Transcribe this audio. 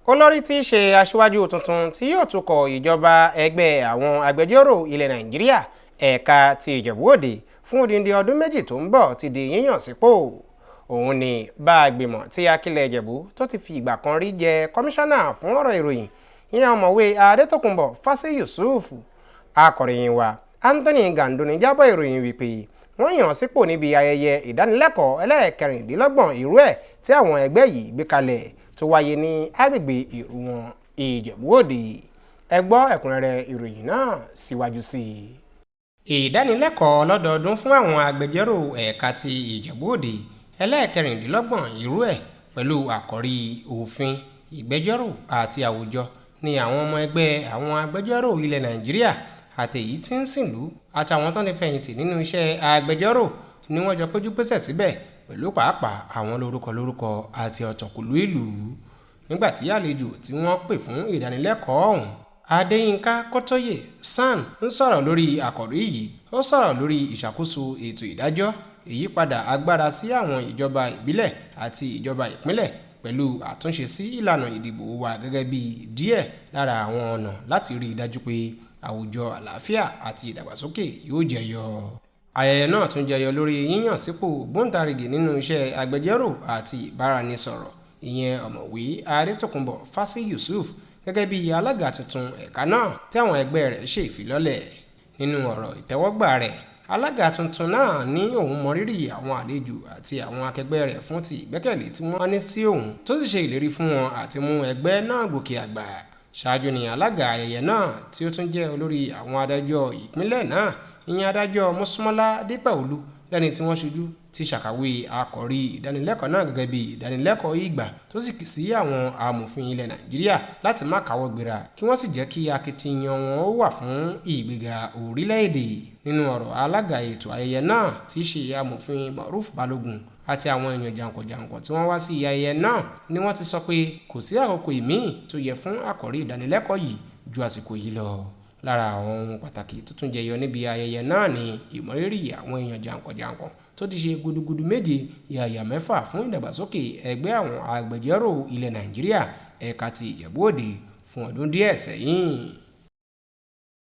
olórí tí í ṣe aṣíwájú tuntun tí yóò tukọ̀ ìjọba ẹgbẹ́ àwọn agbẹjọ́rò ilẹ̀ Nàìjíríà ẹ̀ka ti Ìjẹ̀bú-Òde fún odindi ọdún méjì tó ń bọ̀ ti di yíyàn sípò. Òun ni Báàgbìmọ̀ tí Akílẹ̀ Ìjẹ̀bú tó ti fi ìgbà kan rí jẹ́ kọmíṣánná fún ọ̀rọ̀ ìròyìn ìyẹn ọ̀mọ̀wé Adétòkunbọ̀ Fásí Yusuf. Akọ̀ròyìn wa Anthony Gandoni jábọ̀ ìròyìn wípé wọ́n yàn sípò níbi ayẹyẹ ìdánilẹ́kọ̀ọ́ ẹlẹ́ẹ̀kẹrìndínlọ́gbọ̀n irú ẹ̀ tí àwọn ẹgbẹ́ yìí gbé kalẹ̀ tó wáyé ní agbègbè Ìrúwọ̀n Ìjẹ̀bú-Òde. Ẹ gbọ́ ẹ̀kúnrẹ́rẹ́ ìròyìn náà síwájú sí i. Ìdánilẹ́kọ̀ọ́ lọ́dọọdún fún àwọn agbẹjọ́rò ẹ̀ka ti Ìjẹ̀bú-Òde ẹlẹ́ẹ̀kẹrìndínlọ́gbọ̀n irú ẹ̀ pẹ̀lú àkòrí òfin ìgbẹ́jọ́rò àti àwùjọ ni àwọn ọmọ ẹgbẹ́ àwọn agbẹjọ́rò ilẹ̀ Nàìjíríà àti èyí tí ń sìnlú àtàwọn tó ń fẹ̀yìntì nínú iṣẹ́ agbẹjọ́rò ni wọ́n jọ péjú pésẹ̀ síbẹ̀ pẹ̀lú pàápàá àwọn lórúkọ àti ọ̀tọ̀kùlú ìlú. Nígbà tí àlejò tí wọ́n pè fún ìdánilẹ́kọ̀ọ́ ọ̀hún Adéyínká Kótóyè SAN ń sọ̀rọ̀ lórí àkòrí yìí. Ó sọ̀rọ̀ lórí ìṣàkóso ètò ìdájọ́, ìyípadà agbára sí àwọn ìjọba ìbílẹ̀ àti ìjọba ìpínlẹ̀ pẹ̀lú àtúnṣe sí ìlànà ìdìbò wa gẹ́gẹ́ bí díẹ̀ lára àwọn ọ̀nà láti rí i dájú pé àwùjọ àlàáfíà àti ìdàgbàsókè yóò jẹyọ. Ayẹyẹ náà tún jẹyọ lórí yíyàn sípò gbóǹtarìgì nínú iṣẹ́ agbẹjọ́rò àti ìbáraẹnisọ̀rọ̀ ìyẹn ọ̀mọ̀wé Adétòkunbọ̀ Fásí Yusuf gẹ́gẹ́ bí alága tuntun ẹ̀ka náà tí àwọn ẹgbẹ́ rẹ̀ ṣe ìfilọ́lẹ̀. Nínú ọ̀rọ̀ ìtẹ́wọ́gbà rẹ̀, alága tuntun náà ní òun mọrírì àwọn àlejò àti àwọn akẹgbẹ́ rẹ̀ fún ti ìgbẹ́kẹ̀lé tí wọ́n ní sí òun tó sì ṣe ìlérí fún wọn àti mú ẹgbẹ́ náà gòkè àgbà. Ṣáájú ni alága ayẹyẹ náà tí ó tún jẹ́ olórí àwọn adájọ́ ìpínlẹ̀ náà ìyẹn adájọ́ Mọ́súnmọ́lá Dípẹ̀olú lẹ́ni tí wọ́n ṣojú ti ṣàkàwé àkòrí ìdánilẹ́kọ̀ọ́ náà gẹ́gẹ́ bí ìdánilẹ́kọ̀ọ́ ìgbà tó sì kì sí àwọn amòfin ilẹ̀ Nàìjíríà láti má káwọ́ gbéra kí wọ́n sì jẹ́ kí akitiyan wọn ó wà fún ìgbéga orílẹ̀-èdè. Nínú ọ̀rọ̀ alága ètò ayẹyẹ náà tí í ṣe amòfin Maruf Balógun àti àwọn èèyàn jàǹkànjàǹkàn tí wọ́n wá sí ayẹyẹ náà ni wọ́n ti sọ pé kò sí àkókò ìmíì tó yẹ fún àkòrí ìdánilẹ́kọ̀ọ́ yìí ju àsìkò yìí lọ. Lára àwọn ohun pàtàkì tó tún jẹyọ níbi ayẹyẹ náà ni ìmọrírì àwọn èèyàn jàǹkànjàǹkàn tó ti ṣe gudugudu méje yàyà mẹ́fà fún ìdàgbàsókè ẹgbẹ́ àwọn agbẹjọ́rò ilẹ̀ Nàìjíríà ẹ̀ka ti Ìjẹ̀bú-Òde fún ọdún díẹ̀ sẹ́yìn.